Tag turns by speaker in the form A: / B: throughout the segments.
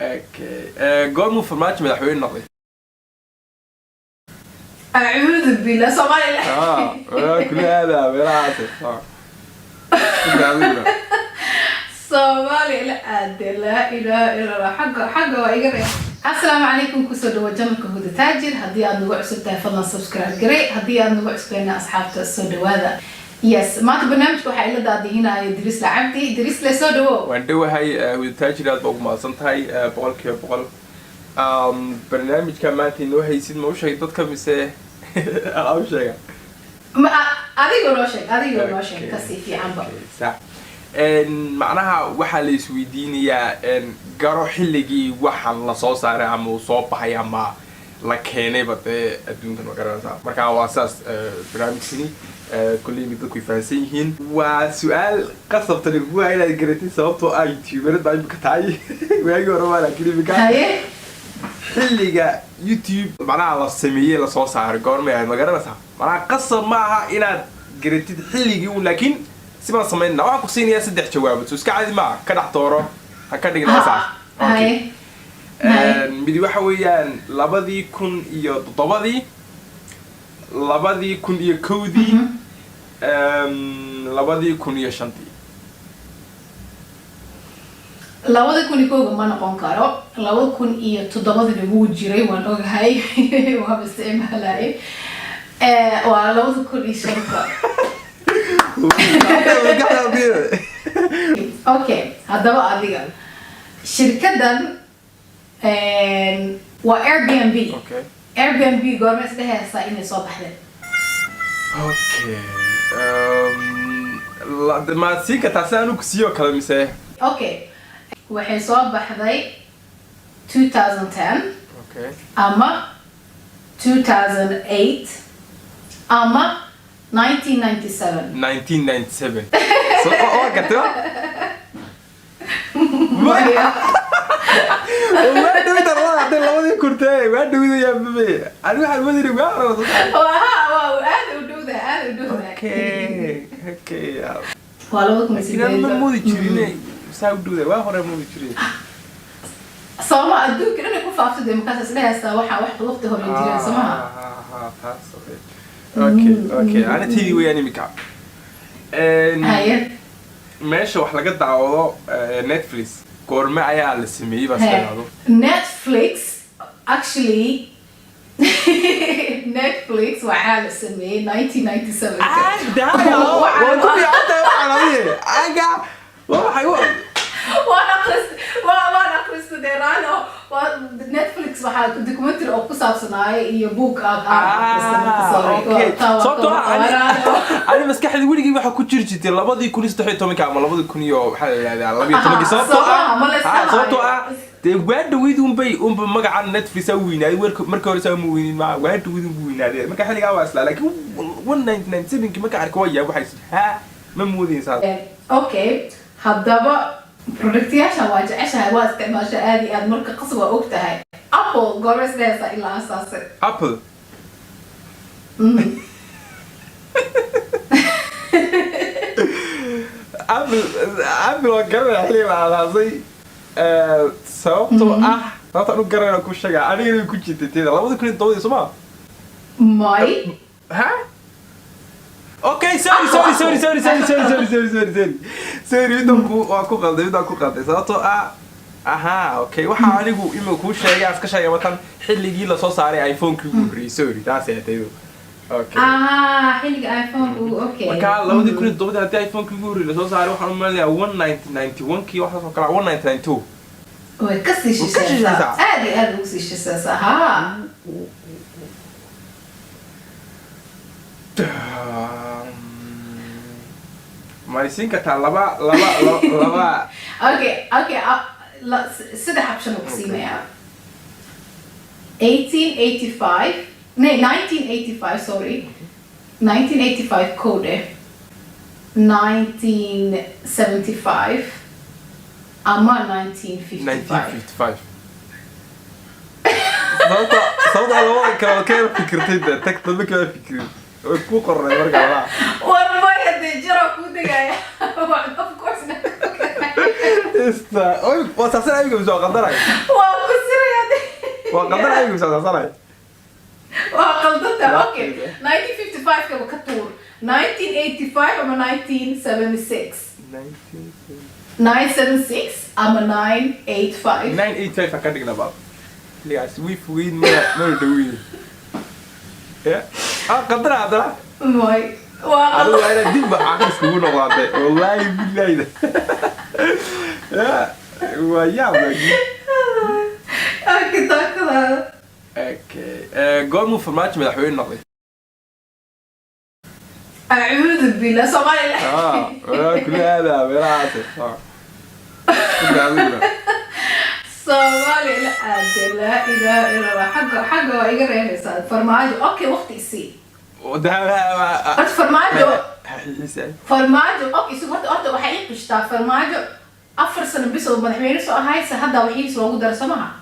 A: اوكي قول فرماج مدحوين نقضي
B: اعوذ بالله صومالي
A: ولا كل هذا براسي
B: صومالي لا لا اله الا الله حق وايقرا السلام عليكم كسو دو جنبك هدى تاجر هدي aad nagu cusubtahay fadlan subscribe garay hadii aad nagu cusubtayna asxaabta soo dhawaada yes maanta barnaamijku waxa ila daadinaya Idris Lacabdi Idris la soo dhawo
A: waan dhawahay hudى taajir aad ugu maasan tahay boqolkiiba barnaamijka maanta inoo haysid ma u sheegay dadka mise aan u sheega
B: adiga noo sheeg kasi fiican ba
A: sax macnaha waxa la isweydiinayaa garo xilligii waxan la soo saaray ama uu soo baxay ama la keenay bad adduunka ma garanaysaa marka waa saas barnaamijkani kulli mid dadku fahansan yihiin waa su'aal qasabtan ugu weyn inaad garatay sababtoo ah youtuber baa imka tahay waagi hore waa laakiin imka xilliga YouTube macnaha la sameeyay la soo saaray goorma ma garanaysaa macnaha qasab ma aha inaad garatid xilligii uu laakiin سيما سمينا waxaan ku siinayaa saddex jawaab soo iska caadi ma ka dhax dooro ha ka dhigna sax mid waxa weeyaan 2007 2001 2005
B: 2001 ma noqon karo 2007 wuu jiray waan ogahay waa isticmaalay waa 2005 okay hadaba adiga shirkadan waa Airbnb
A: okay
B: Airbnb goorma isdhehaysaa inay soo baxday
A: okay la ma sika taasaan ku siyo kala mise
B: okay waxay soo baxday 2010
A: okay
B: ama 2008 ama 1997
A: so gato
B: Maria
A: waa dhawida raad labadii kurtay waa dhawida yaa bebe ani waxa wadiri waa
B: aad u dhawda
A: okay
B: waa laba kuma sideen
A: ma moodi jirinay saa u dhawda waa hore moodi jiray
B: sama adduunka inay ku faafsaday markaas isleeyay waxa wax waqti hore jiray samaha
A: okay أنا تيجي وياني مكعب ماشي وحلاقة دعوة نتفليكس كورما عيا على السمية بس هذا
B: نتفليكس actually نتفليكس وعلى السمية 1997
A: ده وانتبه عطا وعلى وانا
B: أقرس ديرانو ونتفليكس waxaa documentary oo ku saabsanaya iyo book
A: أنا مسكحة ولي waxa ku jiri jirtay 2013 ama 2000 waxa la yiraahdaa 12 sababtoo ah de waadawidun bay magaca Netflix ay weynaaday markii hore saa mu weynin ma waadawidun buu weynaaday marka xiliga waa isla laakiin 1997 marka arko waa waxay ha ma moodaysaa
B: okay hadaba productyaasha waa jeceshahay waa isticmaasha aadi aad marka qasab waa ogtahay Apple goorma leeyahay ilaa asaasay
A: Apple Apple garana xilli aalaasay sababtoo ah sababta uu garana ku sheegay aniga ku jirtay 2007 Soma
B: may
A: ha okay sorry waa ku qalday sababtoo ah aha okay waxa anigu imuu ku sheegay aska sheegay watan xilligii la soo saaray iPhone-kii ugu horeeyay sorry taas ay tahay okay
B: xilliga iPhone-ku okay
A: marka 2007 hadii iPhone-kii ugu horeeyay la soo saaray waxaan u maleeyaa 1991kii waxa soo kala 1992
B: way ka sii shisheeyay aad ugu sii shisheeyay ha
A: ما يسينك لبا
B: okay سده حبشن وقسيمة 1885 no 1985 sorry 1985 code 1975 أما 1955
A: صوت على وقت كيف فكرتين ده تكتب كيف فكرتين ku qornay markaa
B: war ma yadii jiro ku digaya of course
A: oy wasaasan ayaga soo qadanay
B: waa ku sirayade
A: waa qadan ayaga soo qaadanay
B: waa qaldanta okay 1955 ka ka tuur 1985 ama 1976 976 ama 985
A: 985 ka dhigna baab ligaas wiif weyn ma dhawiin qadana hadana
B: may waa
A: adu ana dib aqris kugu noqday wallahi billahi waa yaa
B: akitaakada
A: okay goormu farmaajo madaxweyne noqday
B: أعوذ بالله صومالي
A: كل هذا براسي
B: صومالي لا لا إله إلا الله حقه وإيقر يا هساد فرماجو أوكي وقتي يصير فرماجو أوكي سوبرت أرتو وحقيقي بشتا فرماجو أفر سنة بيسو مدحوين سو هاي سهدا وحيس وقو درسو معها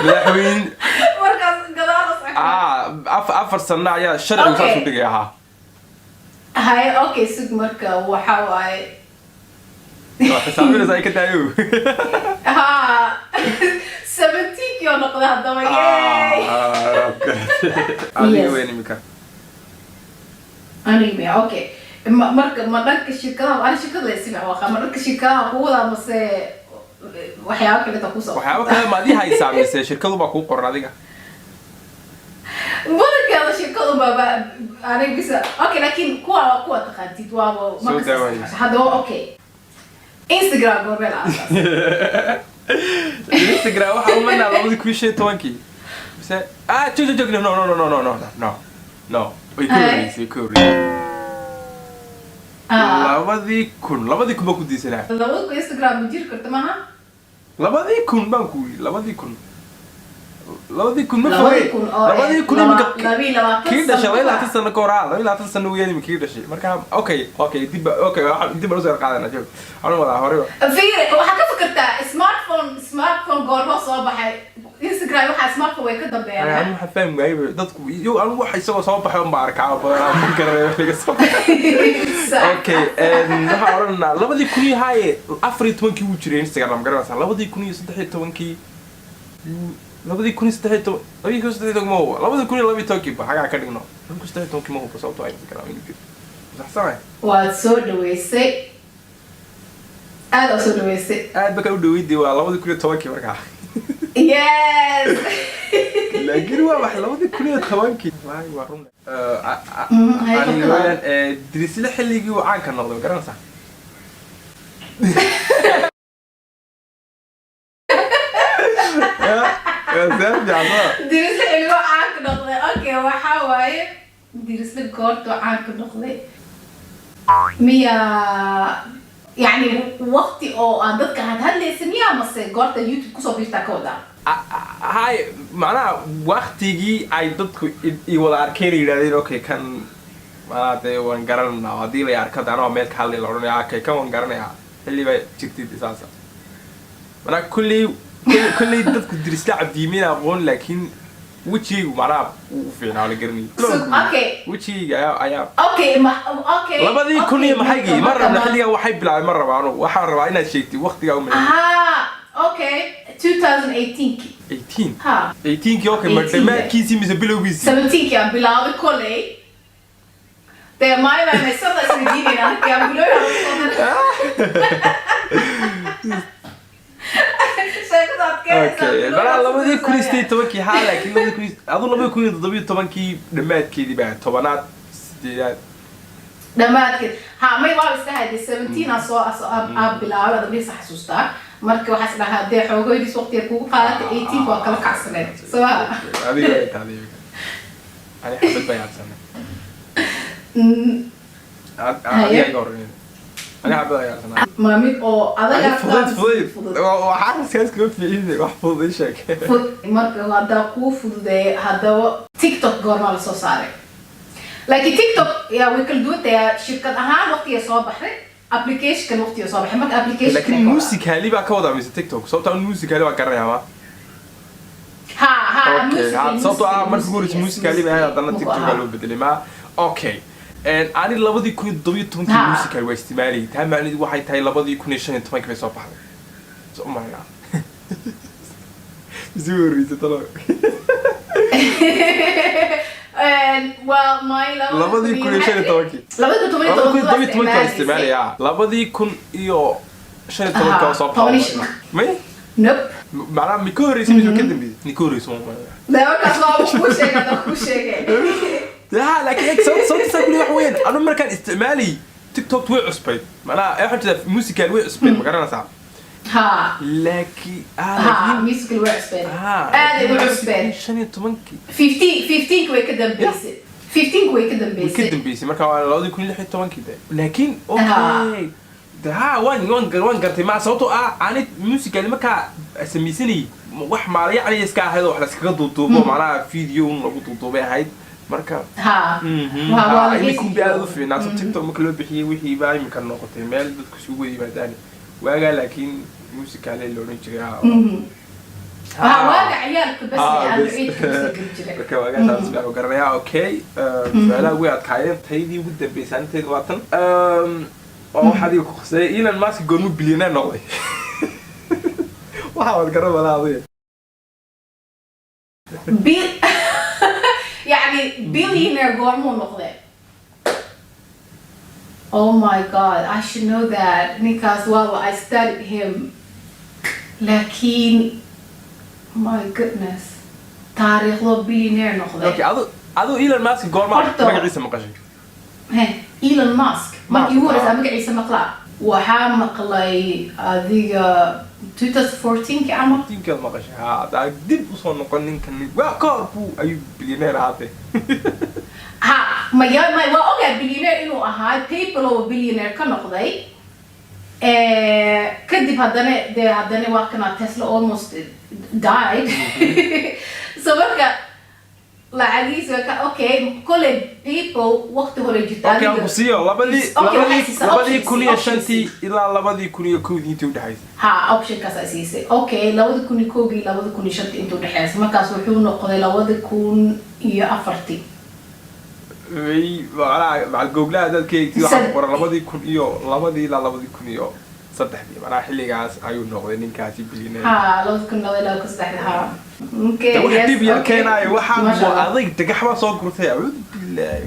A: مدحوين
B: مركز قدار
A: أفر سنة يا شرع وصاصو دقيقها
B: هاي أوكي سوق مركا وحاواي
A: حسابينا زي كده أيوه
B: ها 17 كيلو نقضي هذا ما ياي
A: أنا وين مكان
B: أنا أوكي مركا مركا الشركة أنا شركة لا يسمع واقع مركا الشركة هو ذا بس وحياة كده تقصى
A: وحياة كده ما دي هاي سامي شركة بقى قرر هذيك
B: مركا هذا شركة بابا أنا بس أوكي لكن قوة تخدي توابو ما هذا أوكي انستغرام قبل
A: انستغرام waxa uu manaa labadi ku shay 10kii bise joog no way labadi kun ba ku diisanaa
B: labadi ku instagram jir karta maaha
A: labadi kun baan ku labadi kun ma fahmay labadi kun imika kii dhashay la tasan koraa la tasan weeyay kii dhashay marka okay dib loo soo qaadana joog aan wada hore
B: fiir waxa ka fikirtaa smartphone goorma soo baxay instagram waxa smartphone way ka dambeeyaan
A: aan waxa fahmay gaayba dadku iyo aan waxa isagoo soo baxay ma arkaa badan ma gareeyo soo okay waxa oranaa labadi kun yahay 14 uu jiray instagram garanaysa labadi kun iyo 13 labadi kun istaahito ay ku istaahito ma huwa labadi kun iyo 12 ba xagaa ka dhigno ku istaahito ma huwa sababtoo ay fikra inuu jiro saxsan
B: waa soo dhaweysay aad soo dhaweysay
A: aad baka u dhaweydii waa labadi kun iyo 10 markaa
B: yes
A: laakiin waa wax labadi kun iyo 10 waay waa run dirisle xilligii uu caan ka noqday garanaysa
B: dirisle ilmo caan ka noqday okay waxa waaye dirisle goorto caan ka noqday miya يعني وقتي او dadka had hadlaysa miya mase goorta youtube kusoo biirtaa ka wadaa
A: هاي معناها وقتيجي أي ضدك يوضع أركين يلادين أوكي كان ما أدري وان قررنا هذي اللي أركض أنا وميل كهالي لورني أوكي كم وان قررنا اللي بي جديد أساسا أنا كل ضدك درس لعب ديمين أبغون لكن وشي ومعناها وفينا على قرني
B: أوكي
A: وشي يا
B: أوكي ما أوكي
A: لبدي كل ما حيجي مرة نخليها وحيب لا مرة معنا وحار ربعنا شيء وقت يوم
B: اوكي 2018 ها
A: 18 كي اوكي ما كيسي مس بلوغيسي 17
B: كي ام بلاو كولي ده ماي ما مسلا سيديني انا كي ام بلاو
A: اوكي بلا لبدي كريستي توكي حاله كي لبدي كريست اظن لبدي كوي 17 كي دمادكيدي بقى تبنات سديدات
B: دمادكيد ها ما يبغى يستهدي 17 اصو اب بلاو هذا ليس حسوستا marka waxa isdhahaa de xoogaydiis waqti ku qaadatay 18 waa kala kacsaneed soo
A: adiga ani xabad bay aadsanay adiga goornay ani xabad ay aadsanay
B: maamid oo adaga
A: fudud waxa saas ka fiirinay wax fudud sheek
B: marka hada ku fududay hadaba TikTok goorma la soo saaray laakiin TikTok yaa way kala duwan tahay shirkad ahaan waqtiga soo baxay application kan waqtiga soo baxay marka application
A: laakiin musically baa ka wada mise TikTok sababta musically waa qarayama
B: ha
A: okay sababta marka guuris musically baa hadana TikTok loo bedelay ma okay ani 2017 musical waa isticmaalay taa macnaheedu waxay tahay 2015 bay soo baxday so my god zuri talo
B: well my
A: 2015 isticmaalay 2015 soo baxday may
B: nope
A: macnaha mikooraysi mid ka dambeeyay mikooraysi
B: daawa ka soo ku sheegay
A: لا لكن صوت كل وين أنا مرة كان استعمالي تيك توك توي عصبي معناها إحنا موسيقى توي عصبي ما قررنا صعب
B: ها
A: لكن
B: موسيقى توي عصبي هذا توي عصبي
A: شنو تمنكي
B: 15 كوي كده بيسي 15 كوي كده
A: بيسي مرة كان لازم يكون لحية تمنكي ده لكن أوكي ده وان قرتي مع صوته أنا موسيقى اللي ما كان اسميسني wax maal yani iska ahayd wax la iskaga duuduubo macnaha video lagu duuduubay ahayd marka
B: waa
A: iminka biyaadu fiinaato TikTok marka loo bixiyay wixii baa iminka noqotay meel dadku isugu yimaadaan waaga laakiin musical loo oran jiray
B: waaga ciyaalka bas aan ciidka jiray
A: marka waaga taas baa garanaya okay meelaha way adkaayeen taydii ugu dambeysantay waatan oo waxa ku qasay Elon Musk goormu billionaire noqday واحد قرب على هذه
B: يعني billionaire قرمو نقطة oh my god I should know that because well I studied him لكن my goodness تاريخ له billionaire نقطة
A: اوكي عدو إيلون ماسك قرمو مقعيسة مقاشي
B: إيلون ماسك ما يورس مقعيسة مقلا وحا مقلي هذيك 2014 كعمر
A: تيمكن مقاشي هذا دب وصل نقنين كان وكاربو أي بليونير هذا
B: ما وأوجد بليونير إنه هاي بيبل أو بليونير كان نقضي كذب هذا وقتنا تسلا almost died so بركة لا عزيز أوكي كل people وقت هو رجيت
A: أوكي أنا بصير لبدي كوني شنتي إلا لبدي كوني كودي تو دحيس
B: أوبشن كاساسيسي أوكي لبدي كوني كوبي لبدي كوني شنتي إنتو دحيس ما كاسو حون نقضي لبدي كون يأفرتي
A: مع الجوجل هذا كي ورا لبدي كوني لبدي كوني صدقني أنا حلي جالس أيون نقضي نكاتي بلينا
B: لبدي كوني لبدي كصدقني ممكن
A: وحدي بيركينا وحاب وأضيق تجحوا صوت كرثي أعوذ بالله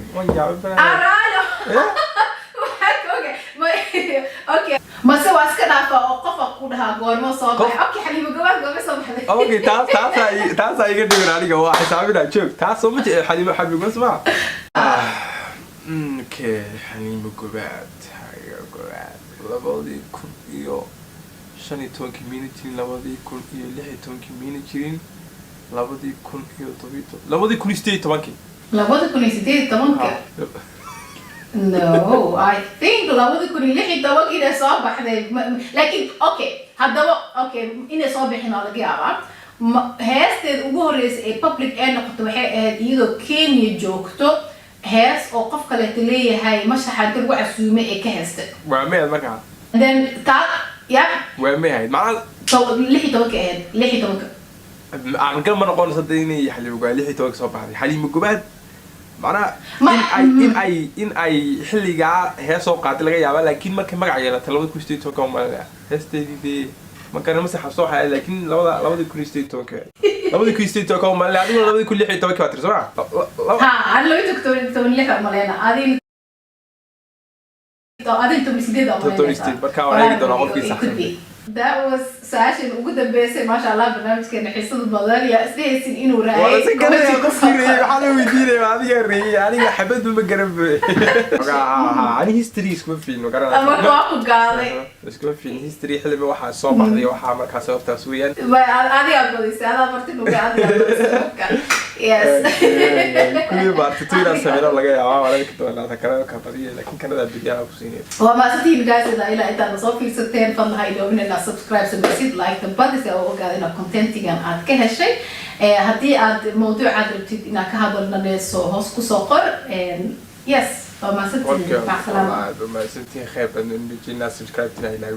A: ويا
B: اوكي ما سوى اسكنا فوقف كلها غورمو صباح اوكي حليمه غور صباح
A: اوكي تاس ايغا دغرانيغا waa xisaabina joog taas oo mid xalimo xabiib isma okay xalimo gobaad labadii kun iyo 15 community labadii kun iyo 16 community labadii kun iyo 17 labadii kun 18
B: labadii kun iyo 18 No, I think labadi kun iyo 16 ina soo baxday laakiin okay hadaba okay ina soo bixina laga yaabaa heesteed ugu horeysay ee public ee noqoto waxay ahayd iyadoo Kenya joogto hees oo qof kale leeyahay mashaxad lagu casuume ee ka heestay
A: waa meel markaa
B: then ta ya
A: waa meel macna
B: 16
A: aan gal ma noqon saddeynay xalimo gobaad 16 soo baxday xalimo gobaad معناها إن أي حلقة هي سوق قاتل جاي عمل لكن ما كان مقعد يلا تلوث كوستي توكا ما هستي دي ما كان مسح صوحة لكن لو كوستي توكا لو كوستي توكا ما لا لو كل حي توكا ترى
B: أنا لو تكتب لي فهم لنا هذه أنتم مسديد That was session ugu dambeysay ma sha Allah barnaamijkeena xiisada badan ya isdheeysin inuu raayay
A: wala si kale ku fiiriyay waxa la weydiinay adiga reeyay aniga xabad ma garan ani history isku fiin ma garan
B: ama waa ku gaaday
A: isku fiin history xilli waxa soo baxday waxa markaa sababtaas weeyaan
B: adiga badisay ada martin uga adiga yes
A: kulli baad tuura samira laga yaabaa wala ka doonaa kale ka badiyo laakiin kanada bidiyaa ku siinay
B: waa ma sidii guys ila inta soo fiirsateen fadlan haydoobina subscribe سمعت like the budget أو قاعدين content كان عاد كهالشيء هدي عاد موضوع عاد ربطت إن كهذا الناس هوس كسوقر yes فما سنتي مع السلامة
A: ما سنتي خير إن الناس subscribe تنا